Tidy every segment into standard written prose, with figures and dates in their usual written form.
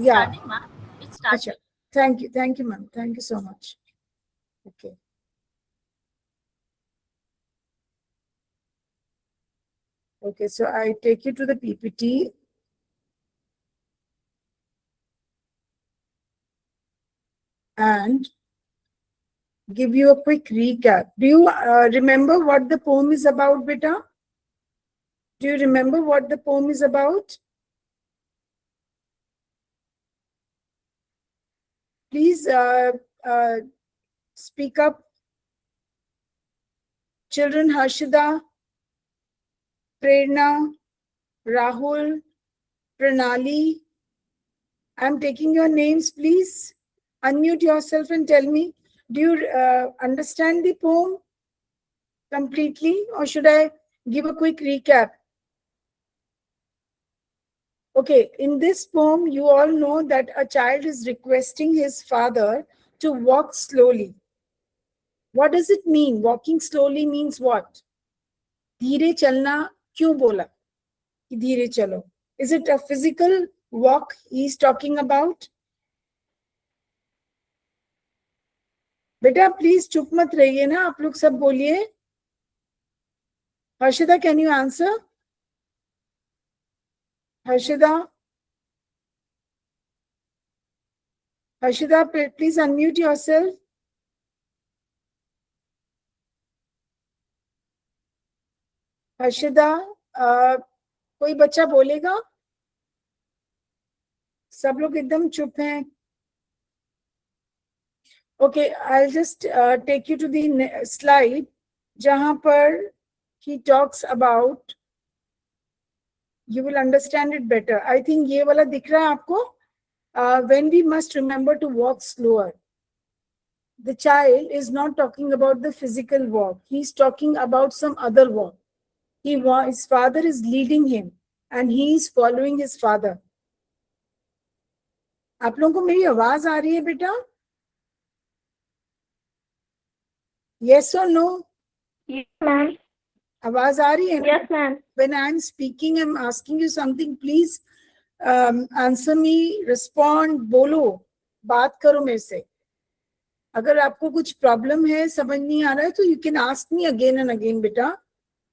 Yeah. Starting, ma'am. It's starting. Thank you, ma'am. Thank you so much. Okay. Okay, so I take you to the PPT. And give you a quick recap. Do you remember what the poem is about, beta? Do you remember what the poem is about? Please speak up. Children, Harshida, Prerna, Rahul, Pranali. I'm taking your names, please. Unmute yourself and tell me, do you understand the poem completely, or should I give a quick recap? Okay, in this poem, you all know that a child is requesting his father to walk slowly. What does it mean? Walking slowly means what? धीरे चलना क्यों बोला कि धीरे चलो? Is it a physical walk he is talking about? बेटा please चुप मत रहिए ना, आप लोग सब बोलिए. Harshita, can you answer? Harshida, please unmute yourself. Harshida, कोई बच्चा बोलेगा? सब लोग एकदम चुप हैं. Okay, I'll just take you to the slide जहां पर he talks about, you will understand it better. I think ये वाला दिख रहा है आपको? When we must remember to walk slower. The child is not talking about the physical walk. He's talking about some other walk. His father is leading him and he is following his father. आप लोगों को मेरी आवाज आ रही है बेटा? Yes or no? Yes, ma'am. आवाज आ रही है? Yes, ma'am. When I'm speaking, I'm asking you something. Please answer me, respond, बोलो, बात करो मेरे से. अगर आपको कुछ प्रॉब्लम है, समझ नहीं आ रहा है, तो you can ask me again and again, बेटा.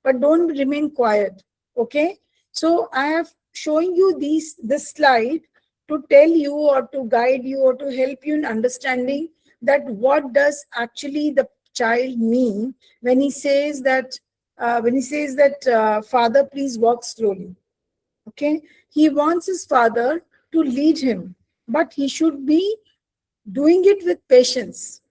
But don't remain quiet. Okay? So I have shown you this slide to tell you or to guide you or to help you in understanding that what does actually the child mean when he says that father, please walk slowly. Okay? He wants his father to lead him, but he should be doing it with patience.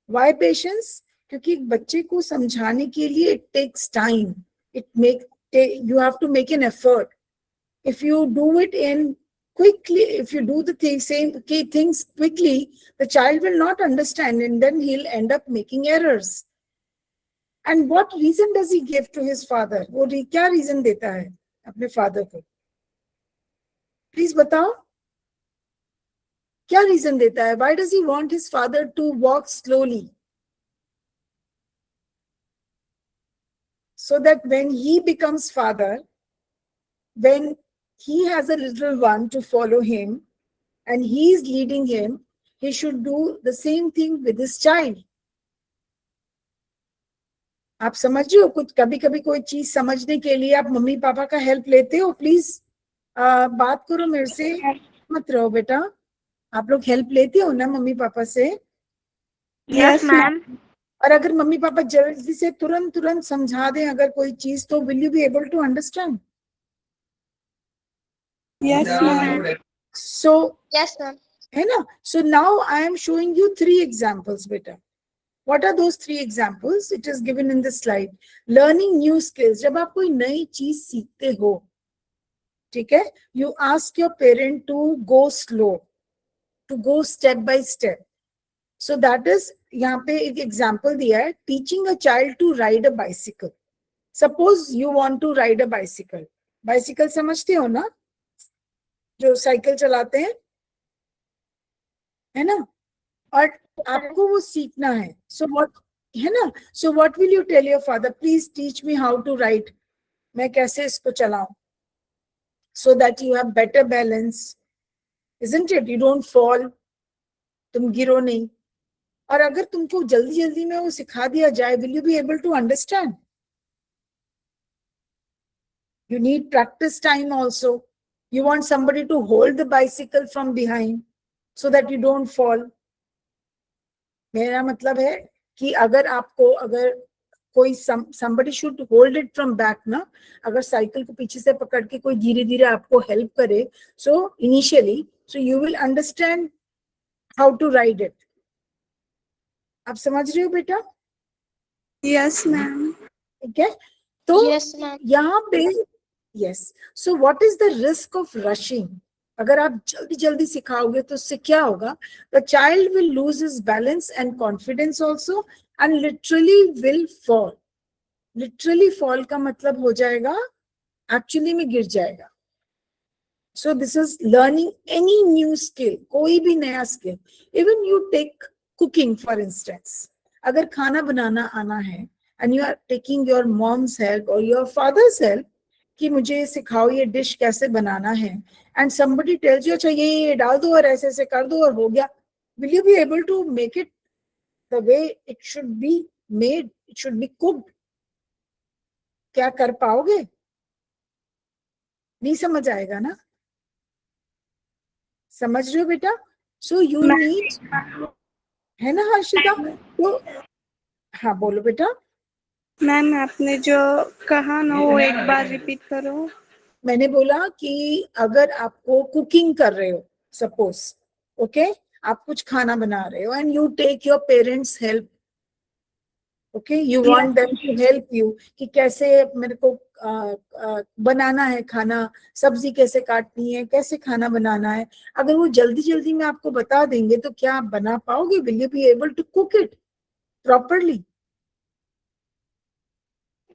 Why patience? क्योंकि एक बच्चे को समझाने के लिए it takes time. You have to make an effort. If you do it in quickly, if you do the same things quickly, the child will not understand and then he'll end up making errors. And what reason does he give to his father? वो क्या reason देता है अपने father को? Please बताओ. क्या reason देता है? Why does he want his father to walk slowly? So that when he becomes father, when he has a little one to follow him and he is leading him, he should do the same thing with his child. आप समझ रहे हो? कुछ कभी कभी कोई चीज समझने के लिए आप मम्मी पापा का हेल्प लेते हो? प्लीज बात करो मेरे से, मत रहो बेटा. आप लोग हेल्प लेते हो ना मम्मी पापा से? Yes, ma'am. और अगर मम्मी पापा जल्दी से तुरंत समझा दें अगर कोई चीज, तो will you be able to understand? Yes, ma'am. So, Yes, ma'am. है ना? So now I am showing you 3 examples, beta. What are those 3 examples? It is given in the slide. Learning new skills. जब आप कोई नई चीज सीखते हो, ठीक है? You ask your parent to go slow, to go step by step. So that is, यहाँ पे एक example दिया है, teaching a child to ride a bicycle. Suppose you want to ride a bicycle. Bicycle समझते हो ना? जो cycle चलाते हैं, है ना? और आपको वो सीखना है. So what, है ना? So what will you tell your father? Please teach me how to ride. मैं कैसे इसको चलाऊं? So that you have better balance, isn't it? You don't fall, तुम गिरो नहीं. और अगर तुमको जल्दी जल्दी में वो सिखा दिया जाए, will you be able to understand? You need practice time also. You want somebody to hold the bicycle from behind so that you don't fall. मेरा मतलब है कि अगर आपको, अगर कोई somebody should hold it from back ना, अगर साइकिल को पीछे से पकड़ के कोई धीरे धीरे आपको हेल्प करे, so initially, so you will understand how to ride it. आप समझ रहे हो बेटा? Yes, ma'am. ठीक है. तो Yes, ma'am. यहाँ पे yes. So what is the risk of rushing? अगर आप जल्दी जल्दी सिखाओगे तो उससे क्या होगा? The child will lose his balance and confidence also and literally will fall. Literally fall का मतलब हो जाएगा actually में गिर जाएगा. So this is learning any new skill, कोई भी नया skill. Even you take cooking for instance. अगर खाना बनाना आना है and you are taking your mom's help or your father's help कि मुझे सिखाओ ये डिश कैसे बनाना है, and somebody tells you अच्छा ये डाल दो और ऐसे ऐसे कर दो और हो गया, will you be able to make it the way it should be made, it should be cooked? क्या कर पाओगे? नहीं समझ आएगा ना. समझ रहे हो बेटा? सो यू नीड, है ना हर्षिता? तो हाँ बोलो बेटा. मैम आपने जो कहा ना वो एक बार रिपीट करो. मैंने बोला कि अगर आपको कुकिंग कर रहे हो, सपोज ओके, आप कुछ खाना बना रहे हो and you take your parents help, okay, you want them to help you कि कैसे मेरे को बनाना है खाना, सब्जी कैसे काटनी है, कैसे खाना बनाना है. अगर वो जल्दी जल्दी में आपको बता देंगे तो क्या आप बना पाओगे? Will you be able to cook it properly?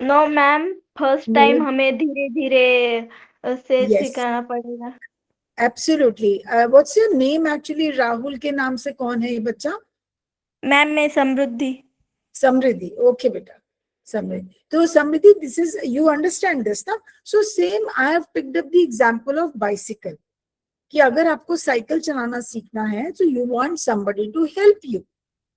No ma'am, first time हमें धीरे धीरे से Yes, सिखाना पड़ेगा. absolutely. What's your name actually? Rahul के नाम से कौन है ये बच्चा? मैम मैं समृद्धि. समृद्धि. ओके बेटा, समृद्धि. तो समृद्धि, this is, you understand this ना? So same, I have picked up the example of bicycle. कि अगर आपको साइकिल चलाना सीखना है, so you want somebody to help you,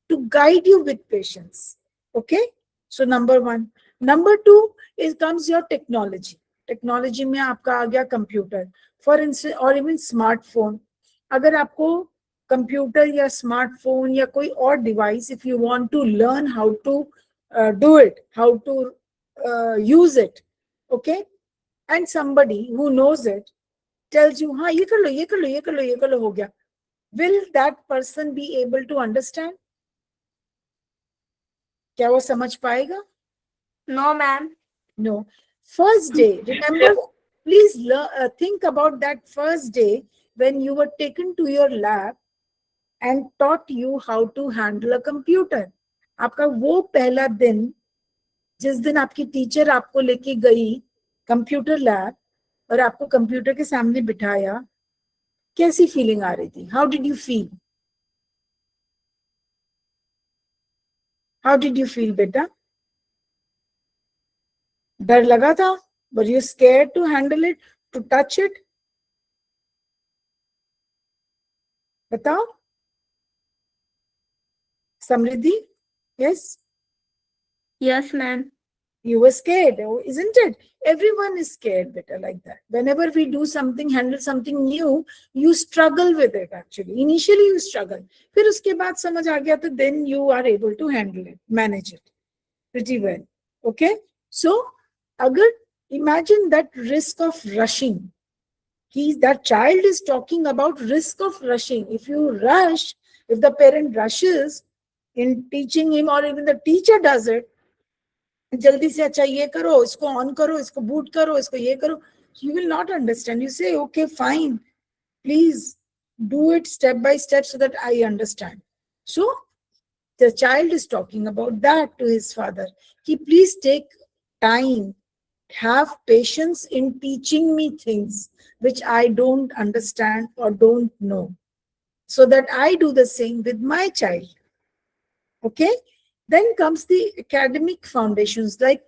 to guide you with patience. Okay? So number one. Number two is comes your technology. Technology में आपका आ गया कंप्यूटर फॉर इंस्टेंस और इवन स्मार्टफोन. अगर आपको कंप्यूटर या स्मार्टफोन या कोई और device, if you want to learn how to do it, how to use it, okay, and somebody who knows it tells you हाँ ये कर लो, ये कर लो, ये कर लो, ये कर लो, हो गया, will that person be able to understand? क्या वो समझ पाएगा? No ma'am. No. First day, remember, please think about that first day when you were taken to your lab and taught you how to handle a computer. आपका वो पहला दिन, जिस दिन आपकी टीचर आपको लेके गई कंप्यूटर लैब और आपको कंप्यूटर के सामने बिठाया, कैसी फीलिंग आ रही थी? How did you feel? How did you feel बेटा? डर लगा था? Were you scared to handle it, to touch it? बताओ Samriddhi. Yes, yes ma'am. you were scared, isn't it? Everyone is scared better like that. Whenever we do something, handle something new, you struggle with it actually. Initially you struggle, फिर उसके बाद समझ आ गया तो then you are able to handle it, manage it pretty well. Okay? So अगर imagine that risk of rushing, that child is talking about risk of rushing. If you rush, if the parent rushes in teaching him or even the teacher does it, जल्दी से अच्छा ये करो, इसको on करो, इसको boot करो, इसको ये करो, you will not understand. You say okay fine, please do it step by step so that I understand. So the child is talking about that to his father, कि please take time, have patience in teaching me things which I don't understand or don't know, so that I do the same with my child. Okay? Then comes the academic foundations, like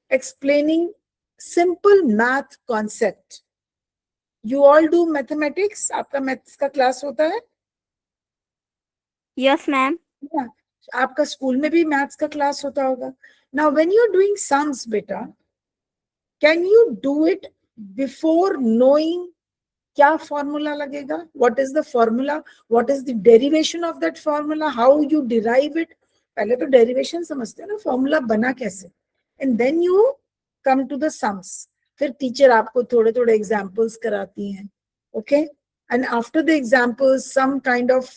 explaining simple math concept. You all do mathematics? आपका maths का class होता है? Yes ma'am. Yeah. आपका school में भी maths का class होता होगा. Now when you're doing sums, beta, can you do it before knowing क्या फॉर्मूला लगेगा? What is the formula? What is the derivation of that formula? How you derive it? पहले तो derivation समझते हैं ना, फॉर्मूला बना कैसे, and then you come to the sums. फिर टीचर आपको थोड़े थोड़े एग्जाम्पल्स कराती हैं. Okay, and after the examples some kind of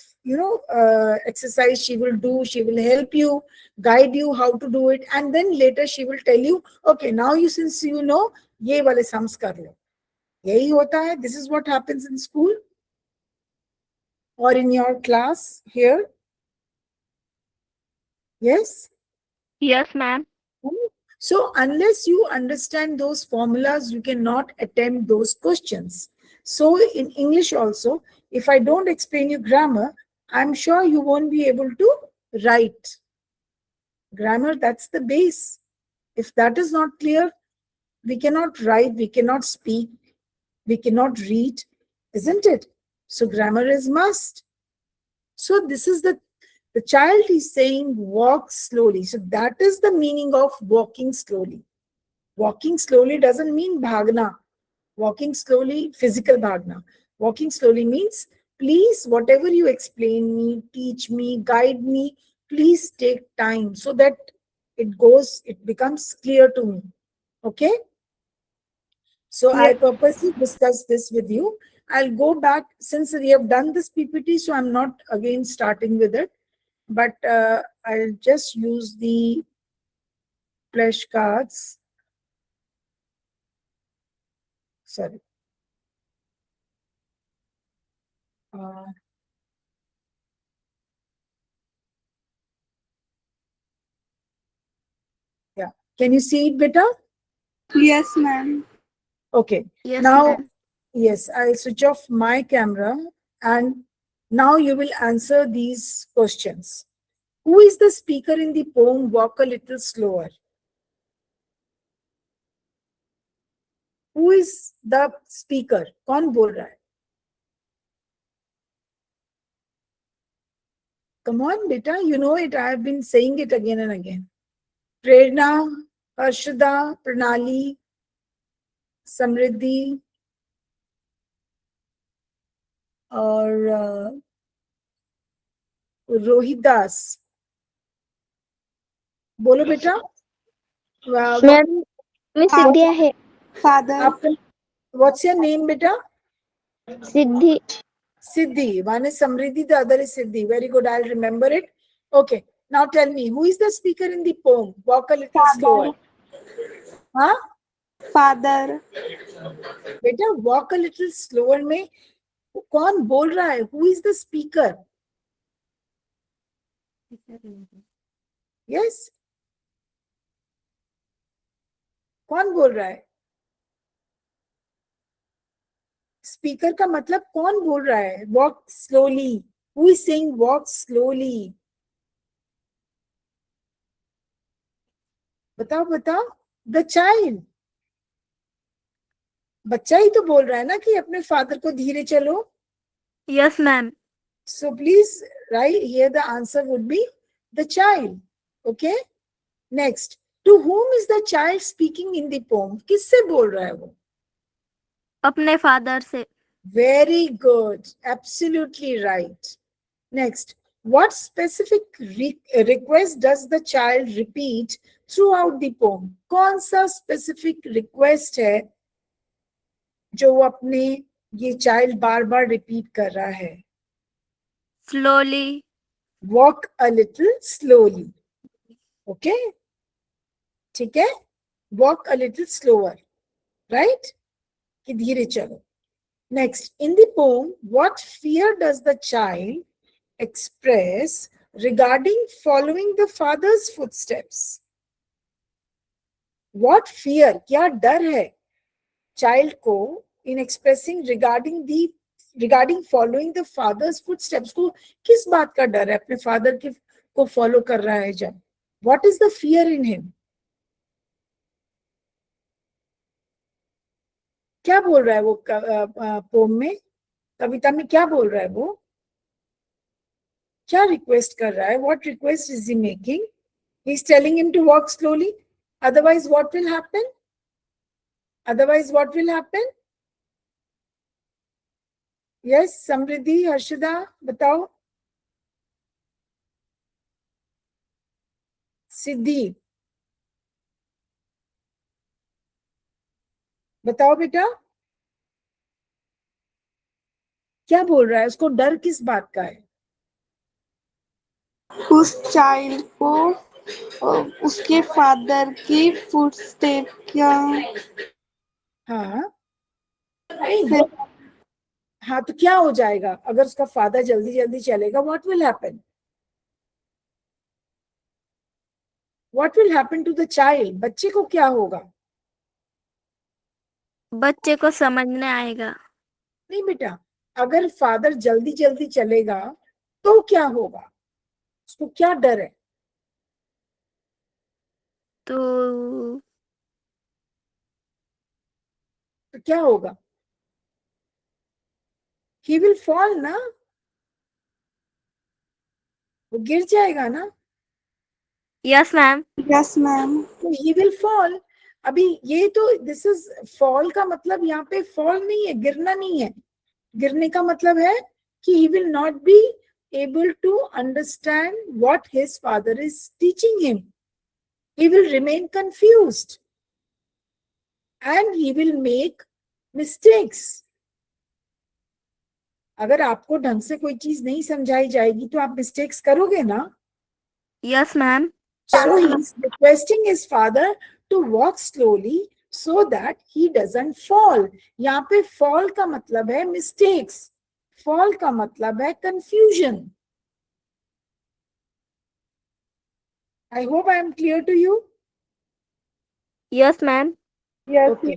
exercise she will do. She will help you, guide you how to do it, and then later she will tell you, okay, now you, since you know, ये वाले sums कर लो. यही होता है. This is what happens in school or in your class here. Yes. Yes ma'am. So unless you understand those formulas, you cannot attempt those questions. So in English also, if I don't explain you grammar, I'm sure you won't be able to write. Grammar, that's the base. If that is not clear, we cannot write, we cannot speak, we cannot read, isn't it? So grammar is must. So this is the child is saying walk slowly. So that is the meaning of walking slowly. Walking slowly doesn't mean bhagna. Walking slowly, physical bhagna. Walking slowly means, please, whatever you explain me, teach me, guide me, please take time so that it becomes clear to me. Okay? So I purposely discussed this with you. I'll go back, since we have done this PPT, so I'm not again starting with it, but I'll just use the flashcards. Sorry. Yeah. Can you see it better? Yes, ma'am. Okay. Yes Now, ma'am. yes, I'll switch off my camera and now you will answer these questions. Who is the speaker in the poem Walk a Little Slower? Who is the speaker? कौन बोल रहा है? Come on, beta, you know it. I have been saying it again and again. Prerna, Harshada, Pranali, Samriddhi, और रोहित दास. बोलो बेटा. Ma'am मैं सिद्धिया है। Father. What's your name, beta? Siddhi. Siddhi. One is Samriddhi, the other is Siddhi. Very good. I'll remember it. Okay. Now tell me, who is the speaker in the poem? Walk a little slower. Huh? Father. Beta, walk a little slower में कौन बोल रहा है? Who is the speaker? Yes. कौन बोल रहा है? Speaker का मतलब कौन बोल रहा है? Walk slowly. Who is saying walk slowly? बताओ बताओ. The child. बच्चा ही तो बोल रहा है ना कि अपने फादर को धीरे चलो. Yes ma'am. So please write here, the answer would be the child. Okay. Next, to whom is the child speaking in the poem? किससे बोल रहा है वो? अपने फादर से। Very good. Absolutely right. Next, what specific request does the child repeat throughout the poem? कौन सा specific request है जो वो अपने ये child बार बार repeat कर रहा है? Slowly. Walk a little slowly. Okay? ठीक है? Walk a little slower. Right? कि धीरे चलो. Next, in the poem, what fear does the child express regarding following the father's footsteps? What fear, क्या डर है child को in expressing regarding following the father's footsteps? को किस बात का डर है? अपने father को follow कर रहा है जब. What is the fear in him? क्या बोल रहा है वो पोम में, कविता में क्या बोल रहा है वो, क्या रिक्वेस्ट कर रहा है? What request is he making? He is telling him to walk slowly, otherwise what will happen? Otherwise what will happen? Yes Samriddhi, Harshada बताओ। सिद्धि बताओ बेटा, क्या बोल रहा है? उसको डर किस बात का है? उस चाइल्ड को उसके फादर की फुटस्टेप क्या हाँ नहीं फिर हाँ, तो क्या हो जाएगा अगर उसका फादर जल्दी जल्दी चलेगा? What will happen? What will happen to the child? बच्चे को क्या होगा? बच्चे को समझ में आएगा। नहीं बेटा, अगर फादर जल्दी जल्दी चलेगा तो क्या होगा? उसको क्या डर है? तो तो क्या होगा? ही विल फॉल ना, वो गिर जाएगा ना, यस मैम। यस मैम तो ही विल फॉल। अभी ये तो दिस इज फॉल का मतलब यहाँ पे फॉल नहीं है, गिरना नहीं है। गिरने का मतलब है कि he will not be able to understand what his father is teaching him. He will remain confused and he will make mistakes. अगर आपको ढंग से कोई चीज नहीं समझाई जाएगी तो आप मिस्टेक्स करोगे ना। Yes ma'am. So he is requesting his father to walk slowly so that he doesn't fall. यहाँ पे fall का मतलब है mistakes, fall का मतलब है confusion. I hope I am clear to you. Yes ma'am. Okay.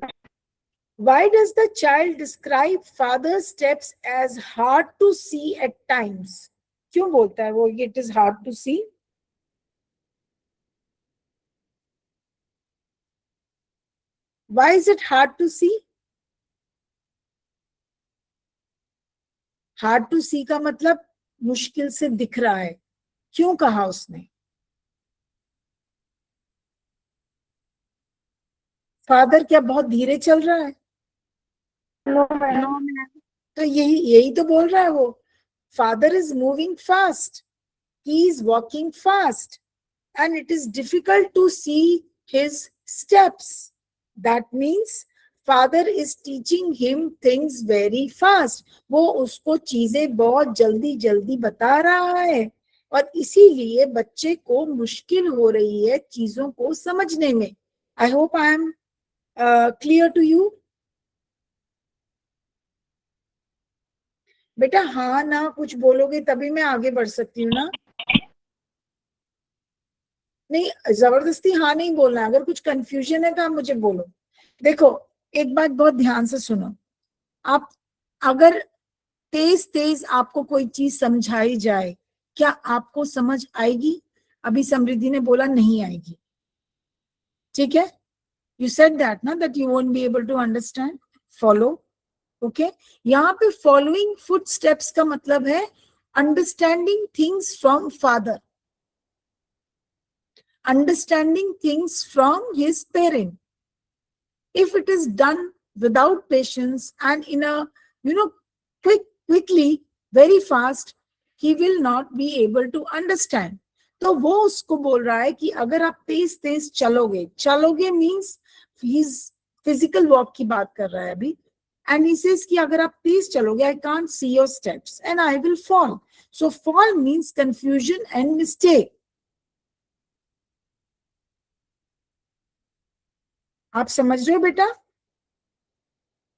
Why does the child describe father's steps as hard to see at times? क्यों बोलता है वो it is hard to see? Why is it hard to see? Hard to see का मतलब मुश्किल से दिख रहा है, क्यों कहा उसने? फादर क्या बहुत धीरे चल रहा है? No no ma'am ma'am. तो यही यही तो बोल रहा है वो, father is moving fast, he is walking fast and it is difficult to see his steps. That means father is teaching him things very fast. वो उसको चीजें बहुत जल्दी जल्दी बता रहा है और इसीलिए बच्चे को मुश्किल हो रही है चीजों को समझने में। I hope I am clear to you. बेटा हाँ ना कुछ बोलोगे तभी मैं आगे बढ़ सकती हूँ ना, नहीं जबरदस्ती हाँ नहीं बोलना है। अगर कुछ कंफ्यूजन है तो आप मुझे बोलो। देखो एक बात बहुत ध्यान से सुनो, आप अगर तेज तेज आपको कोई चीज समझाई जाए, क्या आपको समझ आएगी? अभी समृद्धि ने बोला नहीं आएगी, ठीक है? यू सेड दैट ना that you won't be able to understand, follow, okay? यहाँ पे फॉलोइंग फुटस्टेप्स का मतलब है understanding things from father, understanding things from his parent. If it is done without patience and in a quickly, very fast, he will not be able to understand. तो वो उसको बोल रहा है कि अगर आप तेज तेज चलोगे, चलोगे मीन्स फिजिकल वॉक की बात कर रहा है अभी, एंड ही सेज कि अगर आप तेज चलोगे I can't see your steps and I will fall. So fall means confusion and mistake. आप समझ रहे हो बेटा?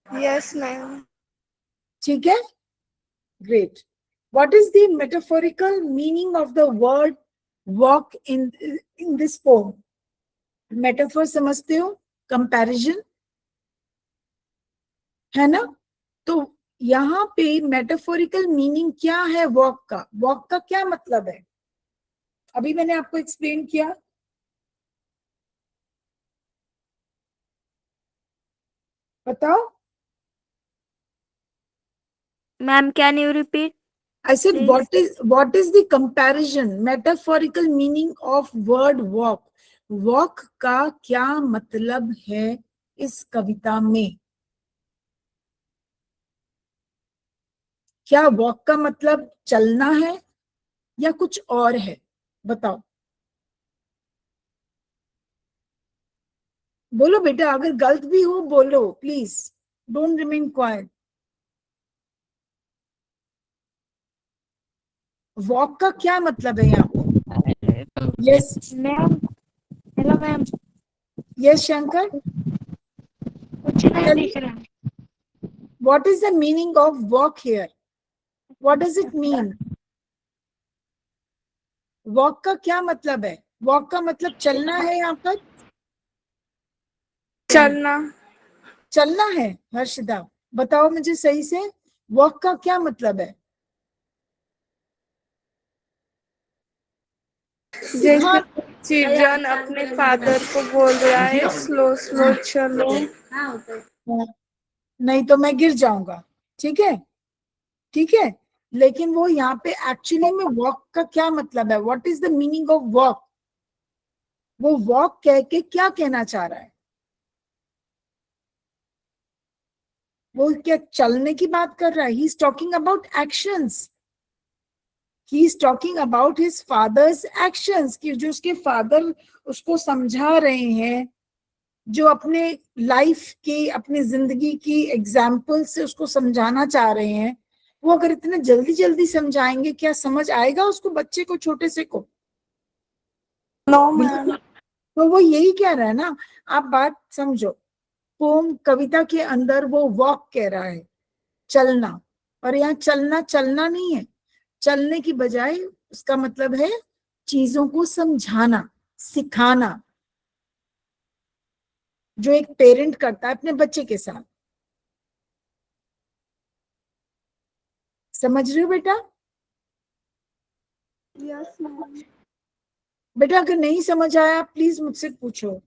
यस मैम ठीक है, great. What is the metaphorical meaning of the word walk in this pome? Metaphor समझते हो, comparison, है ना? तो यहाँ पे मेटाफोरिकल मीनिंग क्या है वॉक का? वॉक का क्या मतलब है अभी मैंने आपको एक्सप्लेन किया, बताओ। Ma'am can you repeat? I said, Please. what is the comparison, metaphorical meaning of word walk? Walk का क्या मतलब है इस कविता में? क्या वॉक का मतलब चलना है या कुछ और है? बताओ, बोलो बेटा, अगर गलत भी हो बोलो, please don't remain quite. Walk का क्या मतलब है यहाँ पे? Yes ma'am, hello ma'am. Yes Shankar, कुछ नहीं दिख रहा। What is the meaning of walk here? What does it mean? Walk का क्या मतलब है? वॉक का मतलब चलना है यहाँ पर? चलना। चलना है। हर्षदा बताओ मुझे सही से, वॉक का क्या मतलब है? जैसे चिल्ड्रन अपने फादर को बोल रहा है स्लो स्लो चलो। नहीं तो मैं गिर जाऊंगा, ठीक है? ठीक है, लेकिन वो यहाँ पे एक्चुअली में वॉक का क्या मतलब है? What is the meaning of walk? वो वॉक कह के क्या कहना चाह रहा है? वो क्या चलने की बात कर रहा है? He is talking about actions. He is talking about his father's actions, कि जो उसके फादर उसको समझा रहे हैं, जो अपने लाइफ की, अपनी जिंदगी की एग्जाम्पल से उसको समझाना चाह रहे हैं, वो अगर इतने जल्दी जल्दी समझाएंगे, क्या समझ आएगा उसको, बच्चे को, छोटे से को? No ma'am. बिल्कुल। तो वो यही कह रहा है ना, आप बात समझो। पोम कविता के अंदर वो वॉक कह रहा है, चलना, और यहाँ चलना चलना नहीं है, चलने की बजाय उसका मतलब है चीजों को समझाना, सिखाना, जो एक पेरेंट करता है अपने बच्चे के साथ। समझ रहे हो बेटा? Yes ma'am. बेटा अगर नहीं समझ आया प्लीज मुझसे पूछो।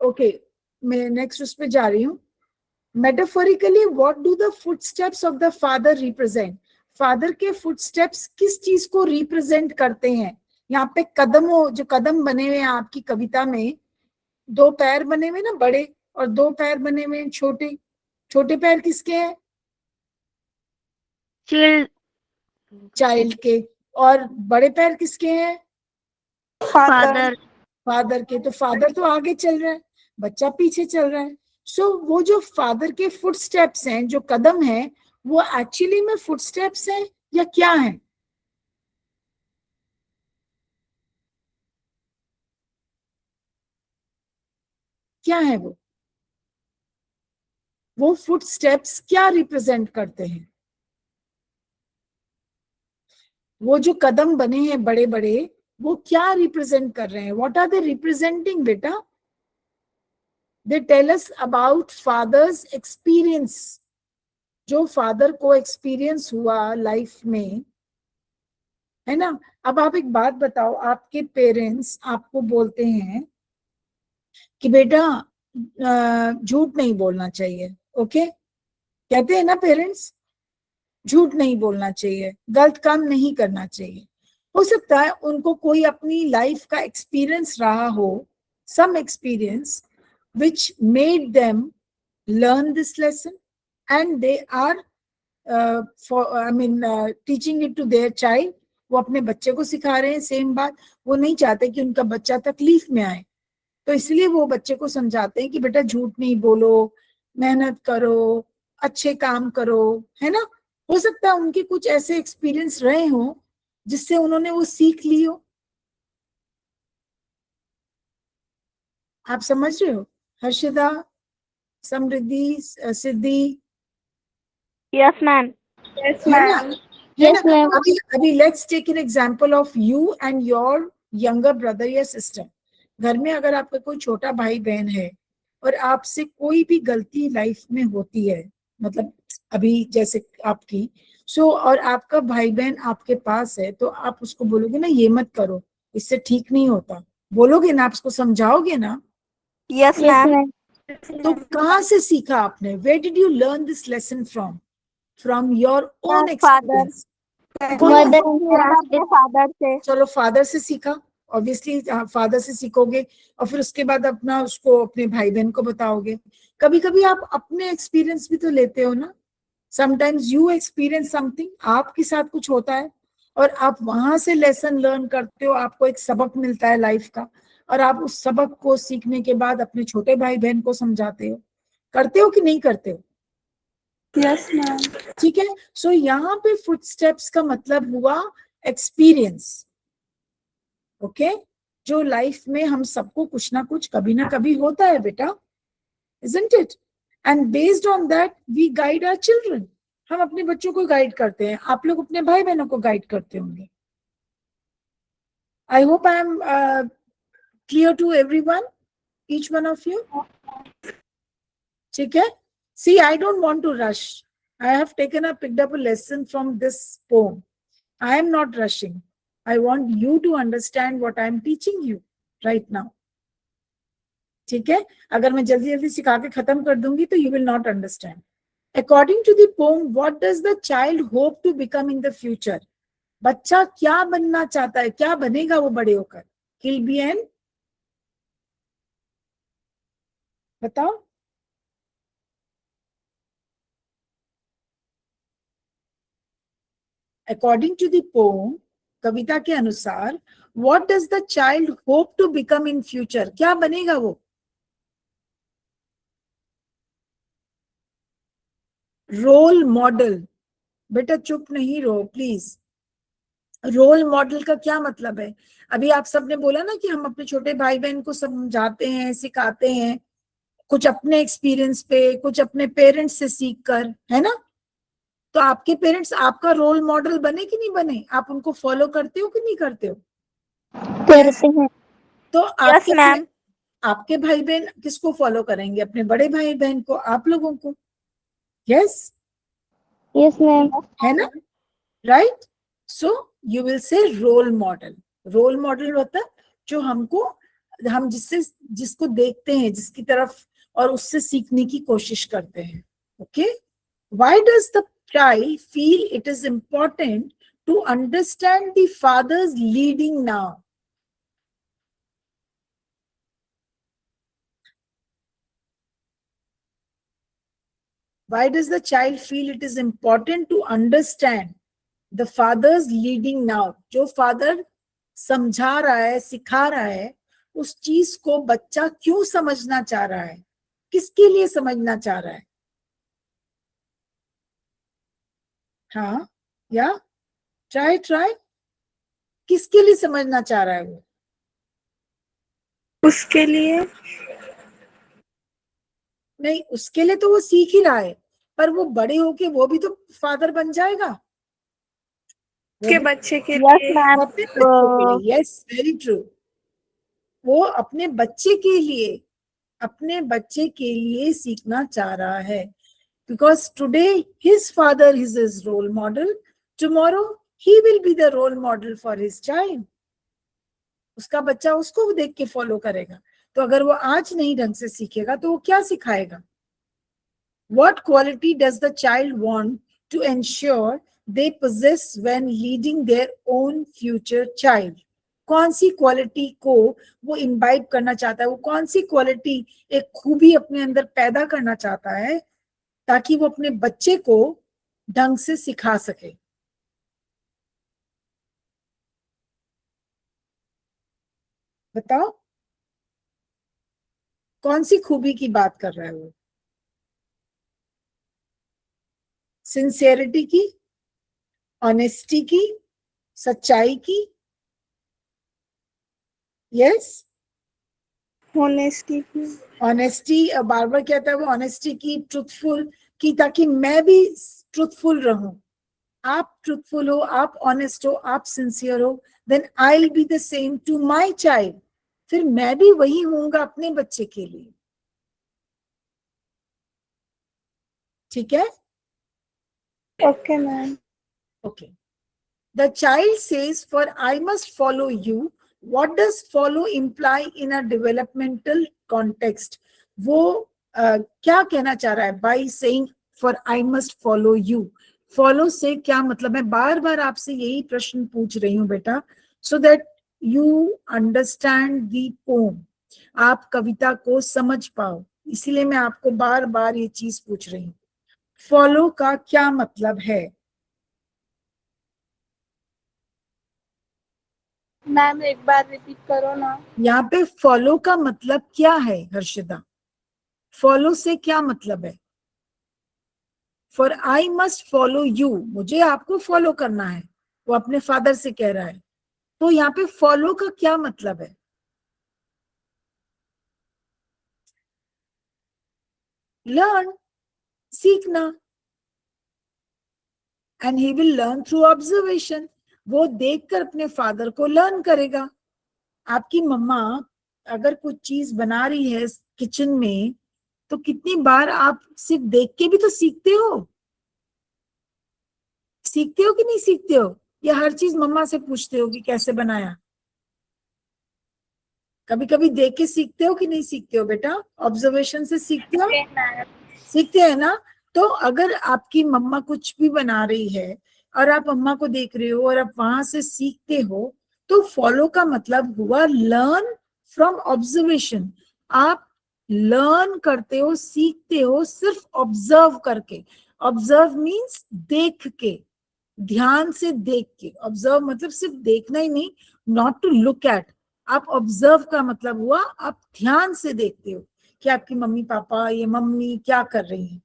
ओके, मैं नेक्स्ट उस पे जा रही हूँ। Metaphorically what do the footsteps of the father represent? Father के फुटस्टेप्स किस चीज को रिप्रेजेंट करते हैं? यहाँ पे कदमों, जो कदम बने हुए हैं आपकी कविता में, दो पैर बने हुए ना बड़े, और दो पैर बने हुए हैं छोटे। छोटे पैर किसके हैं? चिल्ड। चाइल्ड के। और बड़े पैर किसके हैं? फादर। फादर के। तो फादर तो आगे चल रहा है, बच्चा पीछे चल रहा है। सो वो जो फादर के फुटस्टेप्स हैं, जो कदम हैं, वो एक्चुअली में फुटस्टेप्स हैं या क्या है? क्या है वो फुटस्टेप्स क्या रिप्रेजेंट करते हैं? वो जो कदम बने हैं बड़े बड़े, वो क्या रिप्रेजेंट कर रहे हैं? व्हाट आर दे रिप्रेजेंटिंग बेटा? They tell us about father's experience, जो फादर को एक्सपीरियंस हुआ लाइफ में, है ना? अब आप एक बात बताओ, आपके पेरेंट्स आपको बोलते हैं कि बेटा झूठ नहीं बोलना चाहिए, ओके? कहते हैं ना पेरेंट्स, झूठ नहीं बोलना चाहिए, गलत काम नहीं करना चाहिए। हो सकता है उनको कोई अपनी लाइफ का एक्सपीरियंस रहा हो, some experience which made them learn this lesson, and they are teaching it to their child. वो अपने बच्चे को सिखा रहे हैं सेम बात। वो नहीं चाहते कि उनका बच्चा तकलीफ में आए, तो इसलिए वो बच्चे को समझाते हैं कि बेटा झूठ नहीं बोलो, मेहनत करो, अच्छे काम करो, है ना? हो सकता है उनके कुछ ऐसे एक्सपीरियंस रहे हो जिससे उन्होंने वो सीख ली हो। आप समझ रहे हो? Harshita, Samriddhi, Siddhi, yes ma'am. Yes है ना? मैम। है ना? Yes ma'am. अभी अभी let's take an example of you and your younger brother या सिस्टर। घर में अगर आपका कोई छोटा भाई बहन है और आपसे कोई भी गलती लाइफ में होती है, मतलब अभी जैसे आपकी, सो और आपका भाई बहन आपके पास है, तो आप उसको बोलोगे ना ये मत करो, इससे ठीक नहीं होता, बोलोगे ना? आप उसको समझाओगे ना? Yes ma'am. तो कहाँ से सीखा आपने? Where did you learn this lesson from? From your own father, experience? बोलो। मदर अपने फादर से। चलो फादर से सीखा, ऑब्वियसली फादर से सीखोगे और फिर उसके बाद अपना उसको अपने भाई बहन को बताओगे। कभी कभी आप अपने एक्सपीरियंस भी तो लेते हो ना। समटाइम्स यू एक्सपीरियंस समथिंग, आपके साथ कुछ होता है और आप वहां से लेसन लर्न करते हो, आपको एक सबक मिलता है लाइफ का, और आप उस सबक को सीखने के बाद अपने छोटे भाई बहन को समझाते हो। करते हो कि नहीं करते हो? Yes ma'am. ठीक है। सो यहाँ पे फुटस्टेप्स का मतलब हुआ एक्सपीरियंस। ओके, जो लाइफ में हम सबको कुछ ना कुछ कभी ना कभी होता है बेटा, isn't it? And based on that we guide our children. हम अपने बच्चों को गाइड करते हैं, आप लोग अपने भाई बहनों को गाइड करते होंगे। I hope I am clear to everyone, each one of you. ठीक है? See, I don't want to rush. I have picked up a lesson from this poem. I am not rushing. I want you to understand what I am teaching you right now. ठीक है? अगर मैं जल्दी जल्दी सिखा के खत्म कर दूंगी तो you will not understand. According to the poem, what does the child hope to become in the future? बच्चा क्या बनना चाहता है, क्या बनेगा वो बड़े होकर? He'll be an, बताओ। According to the poem, कविता के अनुसार, what does the child hope to become in future? क्या बनेगा वो? Role model. बेटा चुप नहीं रहो प्लीज। रोल मॉडल का क्या मतलब है? अभी आप सबने बोला ना कि हम अपने छोटे भाई बहन को समझाते हैं, सिखाते हैं, कुछ अपने एक्सपीरियंस पे, कुछ अपने पेरेंट्स से सीख कर, है ना? तो आपके पेरेंट्स आपका रोल मॉडल बने कि नहीं बने? आप उनको फॉलो करते हो कि नहीं करते हो? करते हैं। तो यस मैम। आपके भाई बहन किसको फॉलो करेंगे? अपने बड़े भाई बहन को, आप लोगों को। Yes, yes ma'am. है ना? Right. So you will say role model. Role model होता है जो हमको, हम जिसको देखते हैं, जिसकी तरफ, और उससे सीखने की कोशिश करते हैं। Okay, why does the child feel it is important to understand the father's leading now? Why does the child feel it is important to understand the father's leading now? जो फादर समझा रहा है, सिखा रहा है, उस चीज को बच्चा क्यों समझना चाह रहा है? किसके लिए समझना चाह रहा है? हाँ, या ट्राई। किसके लिए समझना चाह रहा है वो? उसके लिए। नहीं, उसके लिए तो वो सीख ही रहा है, पर वो बड़े होके वो भी तो फादर बन जाएगा। के बच्चे के यस लिए। मैम। अपने बच्चे के लिए। Yes, very true. वो अपने बच्चे के लिए, अपने बच्चे के लिए सीखना चाह रहा है। Because today his father is his role model, tomorrow he will be the role model for his child. उसका बच्चा उसको देख के फॉलो करेगा। तो अगर वो आज नहीं ढंग से सीखेगा तो वो क्या सिखाएगा? What quality does the child want to ensure they possess when leading their own future child? कौन सी क्वालिटी को वो इम्बाइब करना चाहता है? वो कौन सी क्वालिटी, एक खूबी अपने अंदर पैदा करना चाहता है ताकि वो अपने बच्चे को ढंग से सिखा सके? बताओ, कौन सी खूबी की बात कर रहा है वो? सिंसियरिटी की, ऑनेस्टी की, सच्चाई की? यस, होनेस्टी की। ऑनेस्टी। बार बार कहता है वो, ऑनेस्टी की, ट्रुथफुल की, ताकि मैं भी ट्रुथफुल रहूं। आप ट्रुथफुल हो, आप ऑनेस्ट हो, आप सिंसियर हो, then I will be the same to my child. फिर मैं भी वही होऊंगा अपने बच्चे के लिए। ठीक है? Okay ma'am. Okay. The child says, for I must follow you What does follow imply in a developmental context? वो क्या कहना चाह रहा है by saying for I must follow you? Follow से क्या मतलब है? बार बार आपसे यही प्रश्न पूछ रही हूँ बेटा, so that you understand the poem. आप कविता को समझ पाओ, इसीलिए मैं आपको बार बार ये चीज पूछ रही हूँ. फॉलो का क्या मतलब है? मैम एक बार रिपीट करो ना. यहाँ पे फॉलो का मतलब क्या है हर्षिता? फॉलो से क्या मतलब है? For I must follow you, मुझे आपको फॉलो करना है, वो अपने फादर से कह रहा है. तो यहाँ पे फॉलो का क्या मतलब है? लर्न, सीखना. And he will learn through observation. वो देखकर अपने फादर को लर्न करेगा. आपकी मम्मा अगर कुछ चीज बना रही है किचन में, तो कितनी बार आप सिर्फ देख के भी तो सीखते हो. सीखते हो कि नहीं सीखते हो? या हर चीज मम्मा से पूछते हो कि कैसे बनाया? कभी कभी देख के सीखते हो कि नहीं सीखते हो बेटा? ऑब्जर्वेशन से सीखते हो? सीखते हैं ना. तो अगर आपकी मम्मा कुछ भी बना रही है और आप मम्मा को देख रहे हो और आप वहां से सीखते हो, तो फॉलो का मतलब हुआ लर्न फ्रॉम ऑब्जर्वेशन. आप लर्न करते हो, सीखते हो सिर्फ ऑब्जर्व करके. ऑब्जर्व मीन्स देख के, ध्यान से देख के. ऑब्जर्व मतलब सिर्फ देखना ही नहीं, नॉट टू लुक एट. आप ऑब्जर्व का मतलब हुआ आप ध्यान से देखते हो कि आपकी मम्मी पापा, ये मम्मी क्या कर रही है.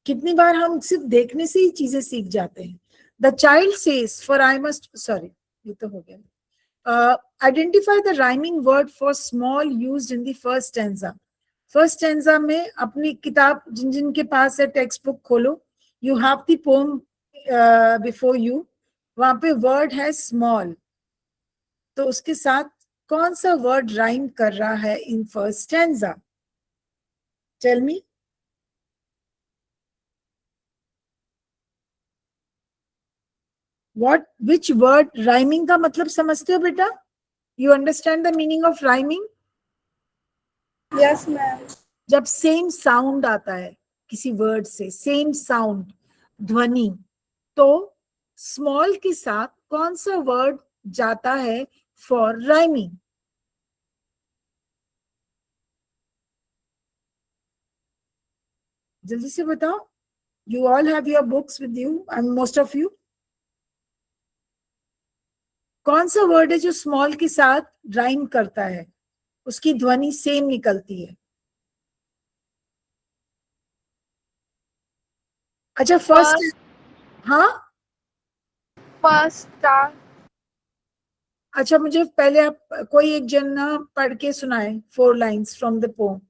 कितनी बार हम सिर्फ देखने से ही चीजें सीख जाते हैं. The child says for I must, sorry ये तो हो गया. Identify the rhyming word for small used in the first stanza. First stanza में अपनी किताब जिन जिन के पास है टेक्स्ट बुक खोलो. You have the pome before you. वहां पे वर्ड है स्मॉल, तो उसके साथ कौन सा वर्ड राइम कर रहा है in first stanza? Tell me. What, which word? Rhyming का मतलब समझते हो बेटा? You understand the meaning of rhyming? Yes ma'am. जब सेम साउंड आता है किसी वर्ड से, सेम साउंड, ध्वनि, तो स्मॉल के साथ कौन सा वर्ड जाता है फॉर राइमिंग? जल्दी से बताओ. You all have your books with you, and most of you. कौन सा वर्ड है जो स्मॉल के साथ राइम करता है, उसकी ध्वनि सेम निकलती है? अच्छा फर्स्ट. हाँ, फर्स्ट. अच्छा मुझे पहले आप कोई एक जन ना पढ़ के सुनाए 4 लाइन्स फ्रॉम द पोम.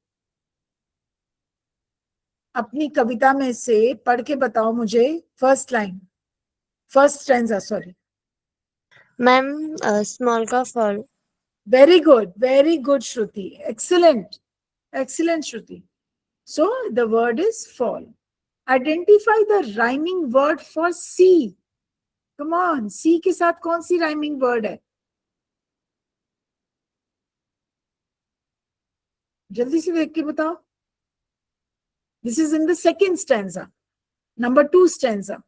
अपनी कविता में से पढ़ के बताओ मुझे first line, first stanza, sorry. Ma'am small का fall. Very good Shruti, excellent, excellent Shruti. So the word is fall. Identify the rhyming word for see. Come on, see के साथ कौन सी राइमिंग वर्ड है? जल्दी से देख के बताओ. This is in the second stanza, number 2 stanza.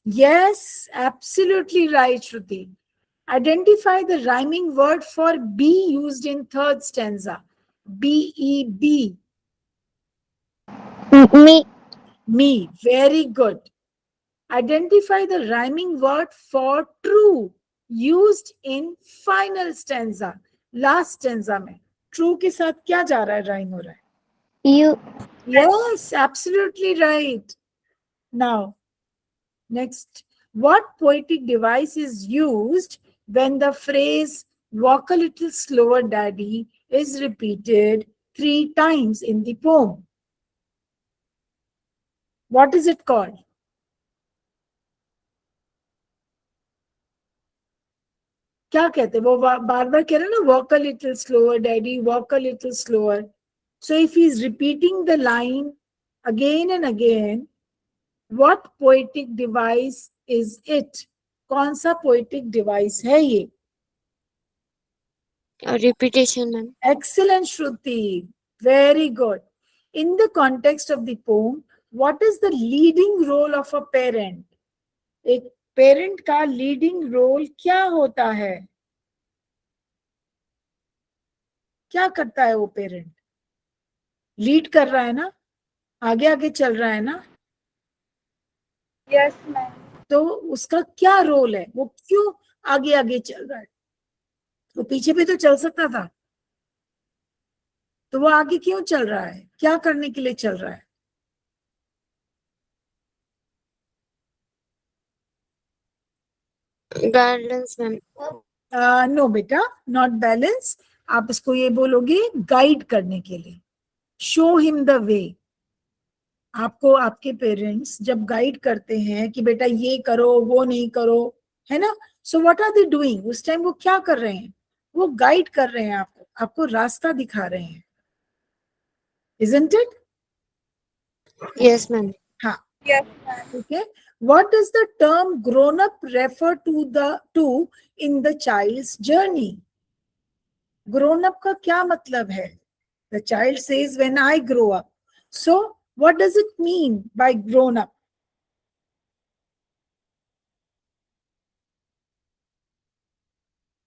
Yes, absolutely right, Shruti. Identify the rhyming word for be used in third stanza. B-E-B. Me. Me. Very good. Identify the rhyming word for true used in final stanza. Last stanza में true के साथ क्या जा रहा है, rhyme हो रहा है? You. Yes, absolutely right. Now, next, what poetic device is used when the phrase "walk a little slower, daddy" is repeated 3 times in the poem? What is it called? क्या कहते हैं वो? बार बार कह रहे हैं ना, walk a little slower, daddy, walk a little slower. So if he is repeating the line again and again, What poetic device is it? कौन सा poetic device है ये? Repetition, ma'am. Excellent, Shruti. Very good. In the context of the poem, what is the leading role of a parent? एक parent का leading role क्या होता है? क्या करता है वो parent? लीड कर रहा है ना, आगे आगे चल रहा है ना, यस मैम। तो उसका क्या रोल है? वो क्यों आगे आगे चल रहा है? तो पीछे भी तो चल सकता था, तो वो आगे क्यों चल रहा है? क्या करने के लिए चल रहा है? Guidance, ma'am. नो बेटा, नॉट बैलेंस. आप इसको ये बोलोगे गाइड करने के लिए. Show him the way. आपको आपके पेरेंट्स जब गाइड करते हैं कि बेटा ये करो, वो नहीं करो, है ना, so what are they doing? उस टाइम वो क्या कर रहे हैं? वो गाइड कर रहे हैं आपको, आपको रास्ता दिखा रहे हैं. Isn't it? Yes, ma'am. हाँ. Yes ma'am. Okay. What does the term grown up refer to in the child's journey? Grown up का क्या मतलब है? The child says when I grow up. So what does it mean by grown up?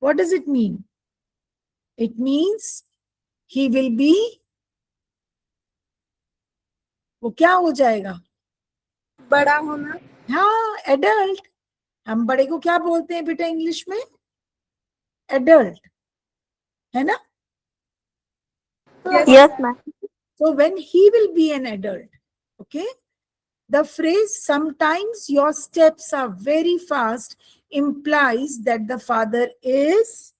What does it mean? It means he will be, वो क्या हो जाएगा? बड़ा होना। हाँ, एडल्ट. हम बड़े को क्या बोलते हैं बेटा इंग्लिश में? एडल्ट, है ना? Yes, ma'am. So when he will be an adult, okay? The phrase sometimes your steps are very fast implies that the father is,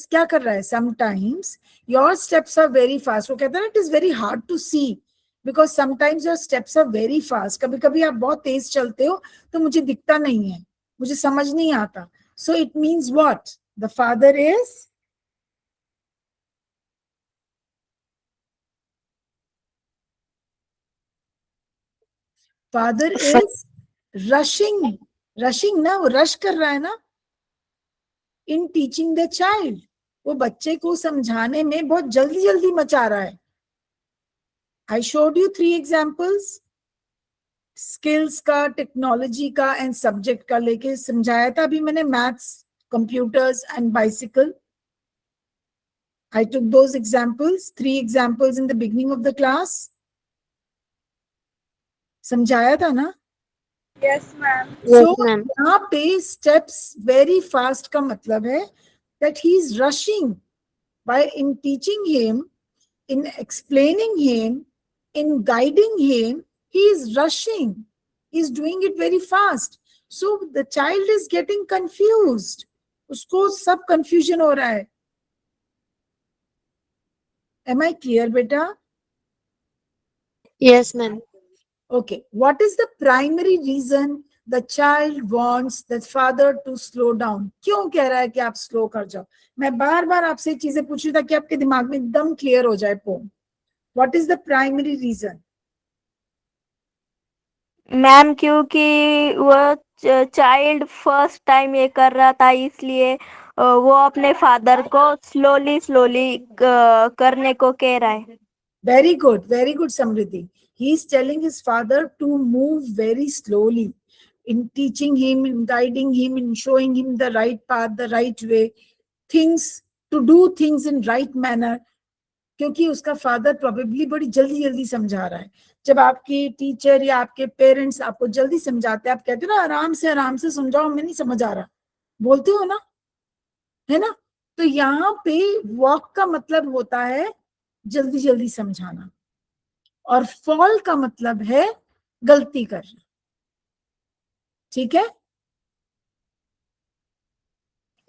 क्या कर रहा है? Sometimes your steps are very fast. वो कहता है ना, it is very hard to see because sometimes your steps are very fast. कभी कभी आप बहुत तेज चलते हो तो मुझे दिखता नहीं है, मुझे समझ नहीं आता. So it means what? The father is, father is rushing. Rushing ना, वो rush कर रहा है ना, in teaching the child. वो बच्चे को समझाने में बहुत जल्दी जल्दी मचा रहा है. I showed you 3 examples. Skills का, टेक्नोलॉजी का एंड सब्जेक्ट का लेके समझाया था अभी मैंने. Maths, computers and bicycle. I took those examples, 3 examples in the beginning of the class. समझाया था ना? Yes ma'am. Yes, So ma'am. यहाँ पे steps very fast का मतलब है that he is rushing by in teaching him, in explaining him, in guiding him, he is rushing. He is doing it very fast. So the child is getting confused. उसको सब confusion हो रहा है. Am I clear, beta? Yes, ma'am. Okay. What is the primary reason the child wants the father to slow down? क्यों कह रहा है कि आप स्लो कर जाओ? मैं बार बार आपसे चीजें पूछ रही ताकि आपके दिमाग में एकदम क्लियर हो जाए poem. What is the primary reason? Ma'am क्योंकि वो चाइल्ड फर्स्ट टाइम ये कर रहा था, इसलिए वो अपने फादर को स्लोली स्लोली करने को कह रहा है. Very good, Samriddhi. He is telling his father to move very slowly in teaching him, in guiding him, in showing him the right path, the right way, things, to do things in right manner. क्योंकि उसका father probably बड़ी जल्दी जल्दी समझा रहा है. जब आपकी टीचर या आपके पेरेंट्स आपको जल्दी समझाते हैं, आप कहते हो ना आराम से समझाओ, मैं नहीं समझ आ रहा, बोलते हो ना, है ना? तो यहाँ पे वॉक का मतलब होता है जल्दी जल्दी समझाना, और फॉल का मतलब है गलती करना. ठीक है?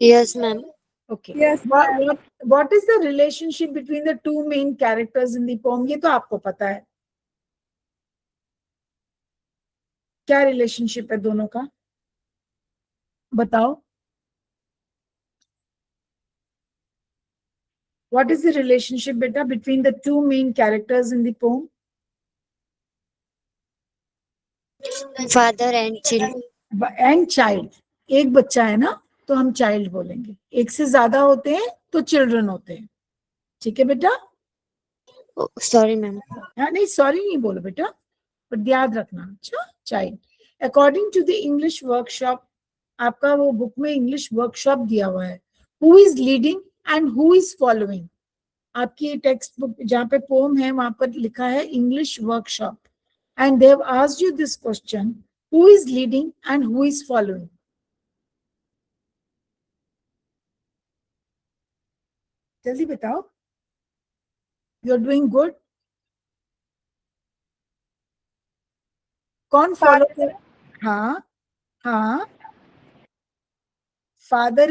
Yes, ma'am. Okay. Yes, ma'am. What is the relationship between the two main characters in the poem? ये तो आपको पता है. क्या रिलेशनशिप है दोनों का? बताओ. What is the relationship, beta, between the two main characters in the poem? Father and children. And child. एक बच्चा है ना, तो हम child बोलेंगे. एक से ज्यादा होते हैं तो children होते हैं. ठीक है बेटा? Oh, sorry, ma'am. हाँ, नहीं सॉरी नहीं बोलो बेटा, पर याद रखना. अच्छा, child. According to the English workshop, आपका वो बुक में इंग्लिश वर्कशॉप दिया हुआ है. Who is leading and who is following? आपकी टेक्स्ट बुक जहाँ पे पोम है वहां पर लिखा है English workshop, and they have asked you this question, who is leading and who is following? जल्दी बताओ. You are doing good. कौन फॉलो कर? हाँ हाँ. Father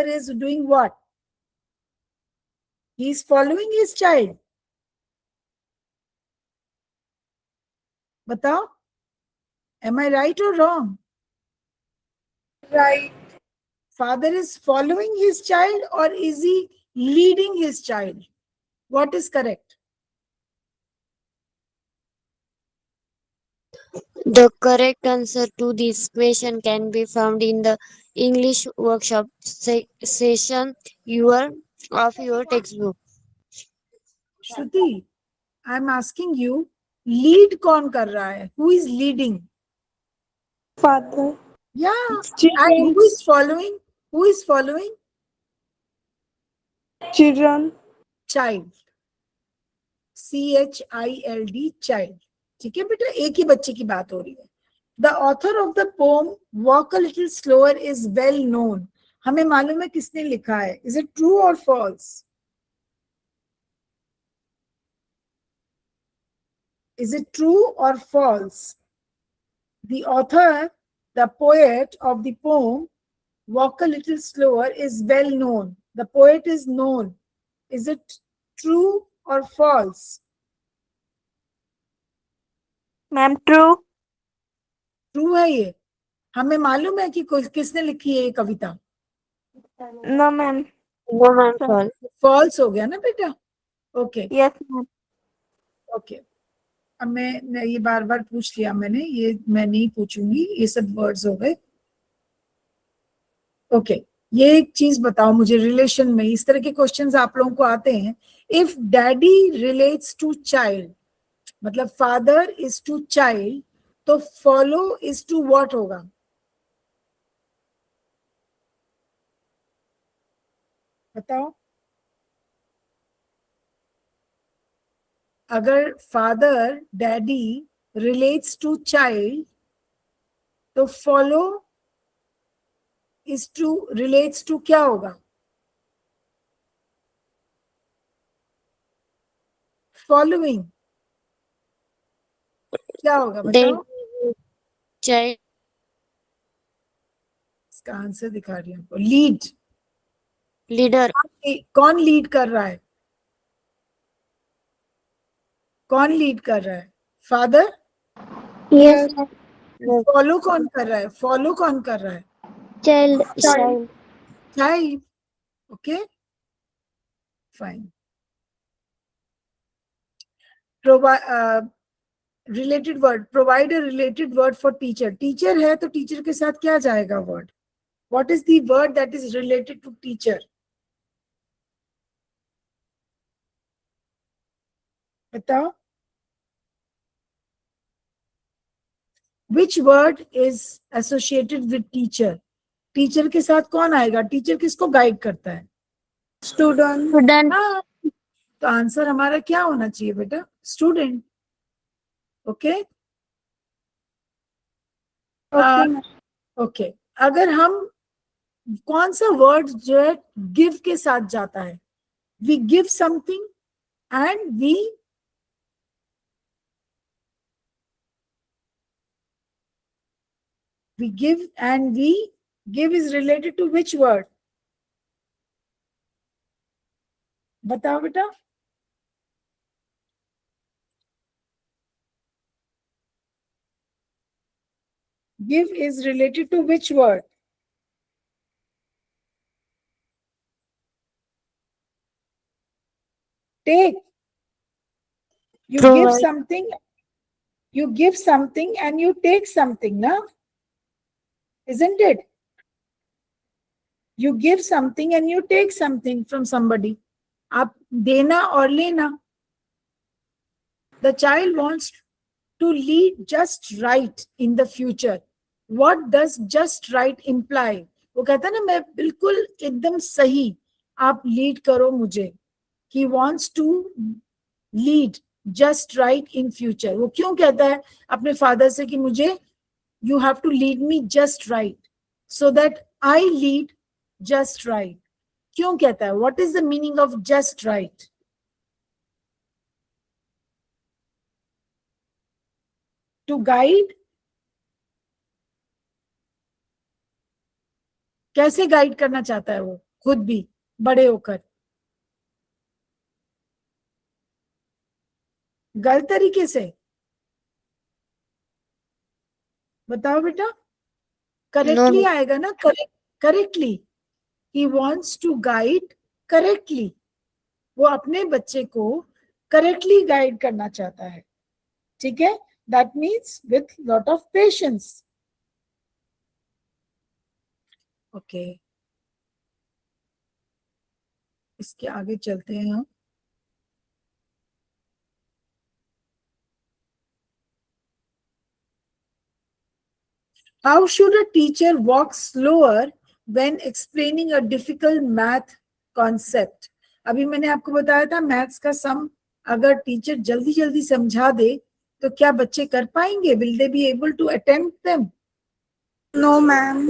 is doing what? He is following his child. बताओ, am I right or wrong? Right. Father is following his child or is he leading his child? What is correct? The correct answer to this question can be found in the English workshop session of your textbook. Shruti, I am asking you, lead कौन कर रहा है? Who is leading? Father. Yeah. And Children. who is following? Who is following? Children. Child. CHILD, child. ठीक है बेटा, एक ही बच्चे की बात हो रही है. The author of the poem Walk a Little Slower is well known. हमें मालूम है किसने लिखा है. Is it true or false? Is it true or false? The author, the poet of the poem Walk a Little Slower is well known. The poet is known. Is it true or false? Ma'am true. True है ये. हमें मालूम है कि किसने लिखी है ये कविता. No ma'am. No, ma'am, false. False हो गया ना बेटा. Okay yes ma'am. ओके. अब मैं ये बार बार पूछ लिया मैंने, ये मैं नहीं पूछूंगी, ये सब वर्ड्स हो गए. ओके. ये एक चीज बताओ मुझे, रिलेशन में इस तरह के क्वेश्चंस आप लोगों को आते हैं. If daddy relates to child, मतलब फादर इज टू चाइल्ड, तो फॉलो इज टू व्हाट होगा? बताओ. अगर father daddy relates to child, तो follow is to relates to क्या होगा? फॉलोइंग क्या होगा Then बताओ. child इसका आंसर दिखा रही हूँ आपको. लीड. leader. कौन लीड कर रहा है? कौन लीड कर रहा है? फादर. Yes. फॉलो कौन कर रहा है? फॉलो कौन कर रहा है? Child. Child. Child. Okay fine. Related word, provide a related word for teacher. Teacher है तो टीचर के साथ क्या जाएगा word? What is the word that is related to teacher? बताओ. Which word is associated with teacher? Teacher के साथ कौन आएगा? टीचर किसको गाइड करता है? Student. Student. हाँ, तो आंसर हमारा क्या होना चाहिए बेटा? स्टूडेंट. Okay Okay. ओके. अगर हम, कौन सा वर्ड जो है गिव के साथ जाता है? We give something and we give, and we give is related to which word? बताओ बेटा. Give is related to which word? take. You Provide. give something and you take something, na? Isn't it? You give something and you take something from somebody. आप देना और लेना. The child wants to lead just right in the future. What does just right imply? वो कहता है ना, मैं बिल्कुल एकदम सही आप लीड करो मुझे. He wants to lead just right in future. वो क्यों कहता है अपने फादर से कि मुझे you have to lead me just right so that I lead just right. क्यों कहता है? What is the meaning of just right? To guide. कैसे गाइड करना चाहता है वो खुद भी बड़े होकर? गलत तरीके से? बताओ बेटा. Correctly No. आएगा ना? Correctly. He wants to guide correctly. वो अपने बच्चे को करेक्टली गाइड करना चाहता है. ठीक है? That means with lot of patience. Okay. इसके आगे चलते हैं हम. How should a teacher walk slower when explaining a difficult math concept? अभी मैंने आपको बताया था मैथ्स का सम अगर टीचर जल्दी जल्दी समझा दे तो क्या बच्चे कर पाएंगे? Will they be able to attempt them? No, ma'am.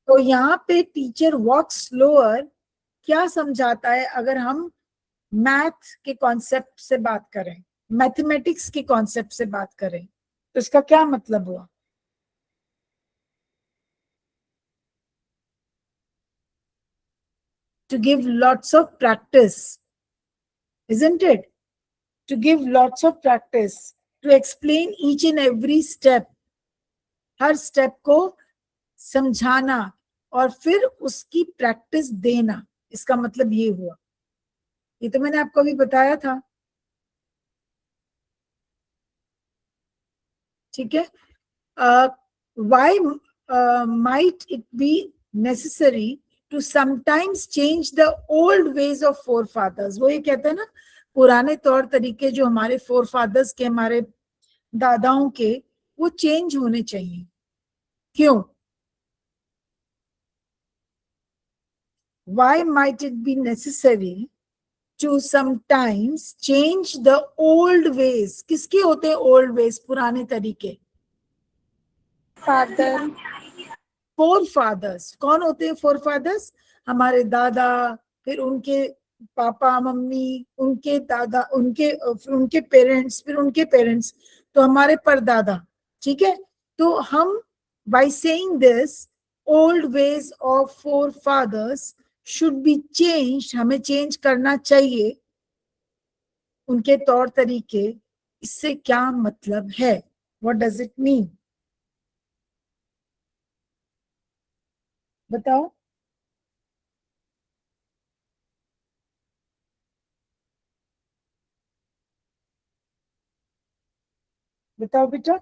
तो यहाँ पे टीचर वॉक स्लोअर क्या समझाता है? अगर हम मैथ के कॉन्सेप्ट से बात करें, मैथमेटिक्स के कॉन्सेप्ट से बात करें, तो इसका क्या मतलब हुआ? To give lots of practice, isn't it? To give lots of practice, to explain each and every step, her step को समझाना और फिर उसकी प्रैक्टिस देना. इसका मतलब ये हुआ. ये तो मैंने आपको अभी बताया था. ठीक है? Why might it be necessary to sometimes change the old ways of forefathers? वो ये कहते हैं ना, पुराने तौर तरीके जो हमारे forefathers के, हमारे दादाओं के, वो चेंज होने चाहिए. क्यों? Why might it be necessary to sometimes change the old ways? किसके होते हैं old ways, पुराने तरीके? Father. Forefathers. कौन होते हैं forefathers? हमारे दादा, फिर उनके पापा मम्मी, उनके दादा, उनके पेरेंट्स, फिर उनके पेरेंट्स, तो हमारे परदादा. ठीक है? तो हम by saying this, old ways of forefathers should be changed, हमें चेंज करना चाहिए उनके तौर तरीके. इससे क्या मतलब है? What does it mean? बताओ. बताओ बेटा.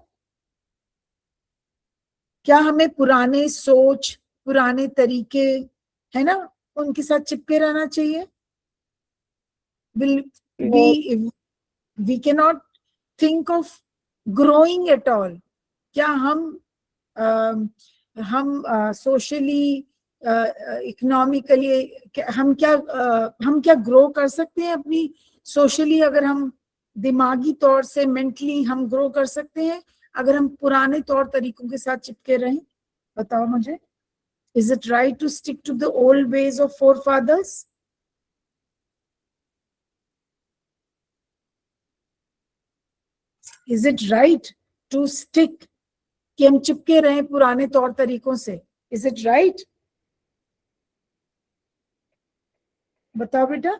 क्या हमें पुराने सोच, पुराने तरीके, है ना, उनके साथ चिपके रहना चाहिए? We cannot think of growing at all. क्या हम सोशली, इकोनॉमिकली हम क्या ग्रो कर सकते हैं अपनी सोशली? अगर हम दिमागी तौर से, मेंटली हम ग्रो कर सकते हैं अगर हम पुराने तौर तरीकों के साथ चिपके रहें? बताओ मुझे. Is it right to stick to the old ways of forefathers? Is it right to stick कि हम चिपके रहें पुराने तौर तरीकों से? Is it right? बताओ बेटा.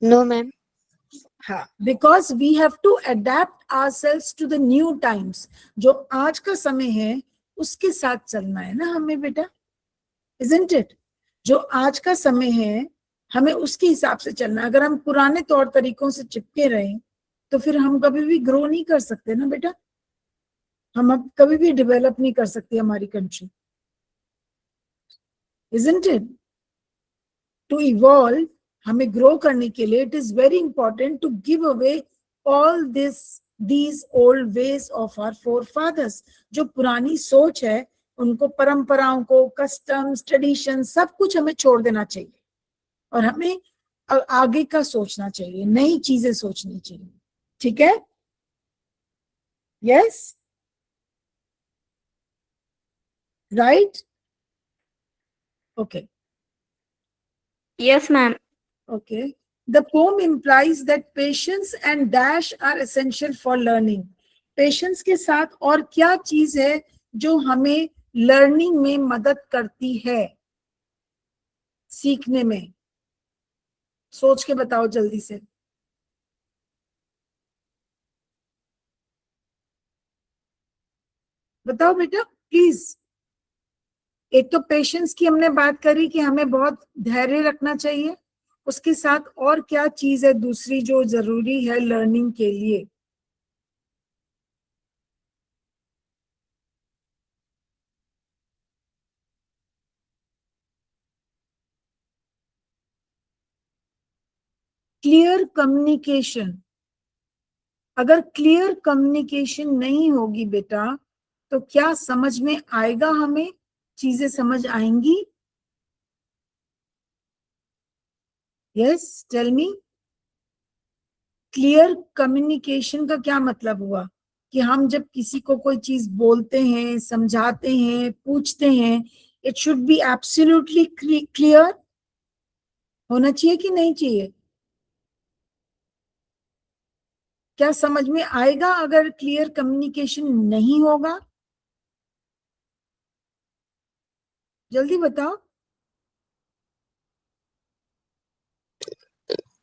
No, ma'am. हाँ, because we have to adapt ourselves to the new times. जो आज का समय है उसके साथ चलना है ना हमें बेटा. Isn't it? जो आज का समय है हमें उसके हिसाब से चलना है। अगर हम पुराने तौर तरीकों से चिपके रहें तो फिर हम कभी भी ग्रो नहीं कर सकते ना बेटा, हम अब कभी भी डेवलप नहीं कर सकते हमारी country, isn't it? To evolve, हमें ग्रो करने के लिए it is very important to give away all these old ways of our forefathers. जो पुरानी सोच है उनको, परंपराओं को, कस्टम्स, ट्रेडिशन, सब कुछ हमें छोड़ देना चाहिए और हमें आगे का सोचना चाहिए, नई चीजें सोचनी चाहिए। ठीक है? Yes, right, okay, Yes, ma'am. okay. The poem implies that patience and dash are essential for learning. Patience के साथ और क्या चीज है जो हमें लर्निंग में मदद करती है, सीखने में? सोच के बताओ जल्दी से। बताओ बेटा प्लीज। एक तो पेशेंस की हमने बात करी कि हमें बहुत धैर्य रखना चाहिए, उसके साथ और क्या चीज है दूसरी जो जरूरी है लर्निंग के लिए? Clear communication. अगर क्लियर कम्युनिकेशन नहीं होगी बेटा तो क्या समझ में आएगा? हमें चीजें समझ आएंगी? Yes, tell me. Clear communication का क्या मतलब हुआ? कि हम जब किसी को कोई चीज बोलते हैं, समझाते हैं, पूछते हैं, it should be absolutely clear होना चाहिए कि नहीं चाहिए? क्या समझ में आएगा अगर क्लियर कम्युनिकेशन नहीं होगा? जल्दी बताओ।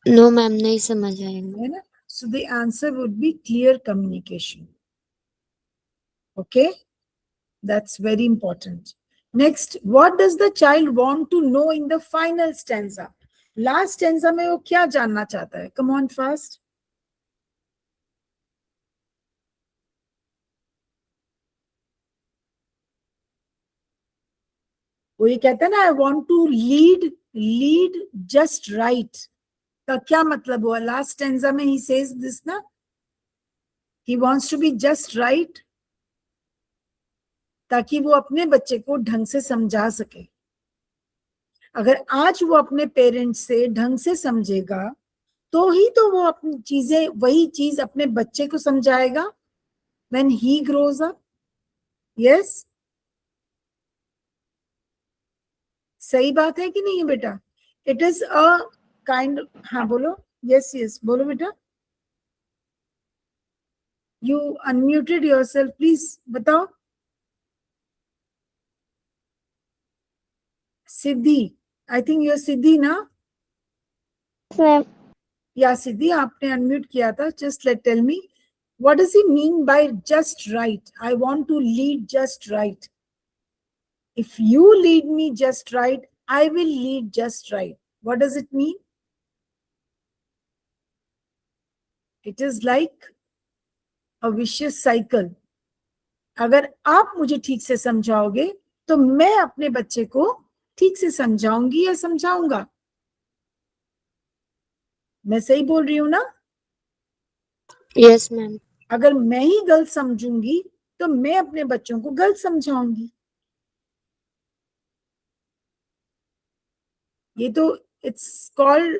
नो मैम, नहीं समझ आएगा। है ना? So the answer would be clear communication. Okay, that's very important. Next, what does the child want to know in the final stanza? Last stanza में वो क्या जानना चाहता है? Come on fast. वो ये कहता है ना, I want to lead just right, का क्या मतलब हुआ? लास्ट स्टैंजा में ही सेज दिस ना, he wants to be just right, ताकि वो अपने बच्चे को ढंग से समझा सके। अगर आज वो अपने पेरेंट्स से ढंग से समझेगा तो ही तो वो अपनी चीजें, वही चीज अपने बच्चे को समझाएगा when he grows up. Yes, सही बात है कि नहीं है बेटा? इट इज अ काइंड, हाँ बोलो। यस यस, बोलो बेटा। यू अनम्यूटेड योरसेल्फ, प्लीज बताओ। Siddhi, I think you are Siddhi ना? Yes, ma'am. या सिद्धि, आपने अनम्यूट किया था। Just let tell me, what does he mean by just right? I want to lead just right. If you lead me just right, I will lead just right. What does it mean? It is like a vicious cycle. अगर आप मुझे ठीक से समझाओगे तो मैं अपने बच्चे को ठीक से समझाऊंगी या समझाऊंगा। मैं सही बोल रही हूं ना? Yes ma'am. अगर मैं ही गलत समझूंगी तो मैं अपने बच्चों को गलत समझाऊंगी। ये तो it's called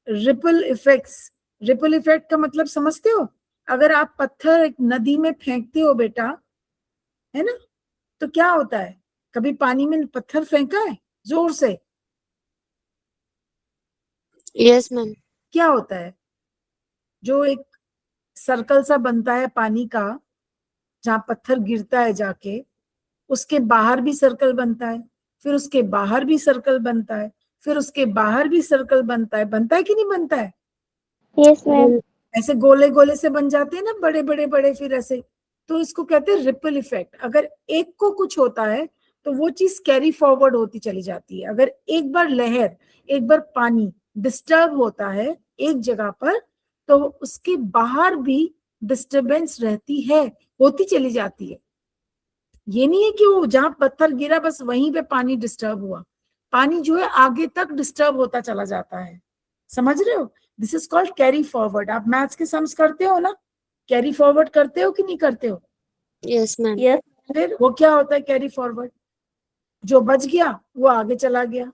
ripple effects. Ripple effect का मतलब समझते हो? अगर आप पत्थर एक नदी में फेंकते हो बेटा, है ना, तो क्या होता है? कभी पानी में पत्थर फेंका है जोर से? Yes ma'am. क्या होता है? जो एक सर्कल सा बनता है पानी का, जहां पत्थर गिरता है जाके, उसके बाहर भी सर्कल बनता है, फिर उसके बाहर भी सर्कल बनता है, फिर उसके बाहर भी सर्कल बनता है कि नहीं बनता है? Yes, ma'am. ऐसे गोले गोले से बन जाते हैं ना, बड़े बड़े बड़े, फिर ऐसे। तो इसको कहते हैं रिपल इफेक्ट। अगर एक को कुछ होता है तो वो चीज कैरी फॉरवर्ड होती चली जाती है। अगर एक बार लहर, एक बार पानी डिस्टर्ब होता है एक जगह पर, तो उसके बाहर भी डिस्टरबेंस रहती है, होती चली जाती है। ये नहीं है कि वो जहां पत्थर गिरा बस वहीं पे पानी डिस्टर्ब हुआ, पानी जो है आगे तक डिस्टर्ब होता चला जाता है। समझ रहे हो? This is called carry forward. आप मैथ्स के सम्स करते हो ना, कैरी फॉरवर्ड करते हो कि नहीं करते हो? Yes, ma'am. Yes. फिर वो क्या होता है कैरी फॉरवर्ड? जो बच गया वो आगे चला गया,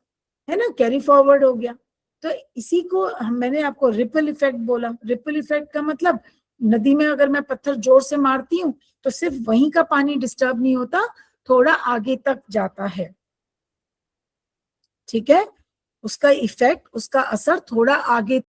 है ना, कैरी फॉरवर्ड हो गया। तो इसी को मैंने आपको रिपल इफेक्ट बोला। रिपल इफेक्ट का मतलब, नदी में अगर मैं पत्थर जोर से मारती हूँ तो सिर्फ वहीं का पानी डिस्टर्ब नहीं होता, थोड़ा आगे तक जाता है। ठीक है, उसका इफेक्ट, उसका असर थोड़ा आगे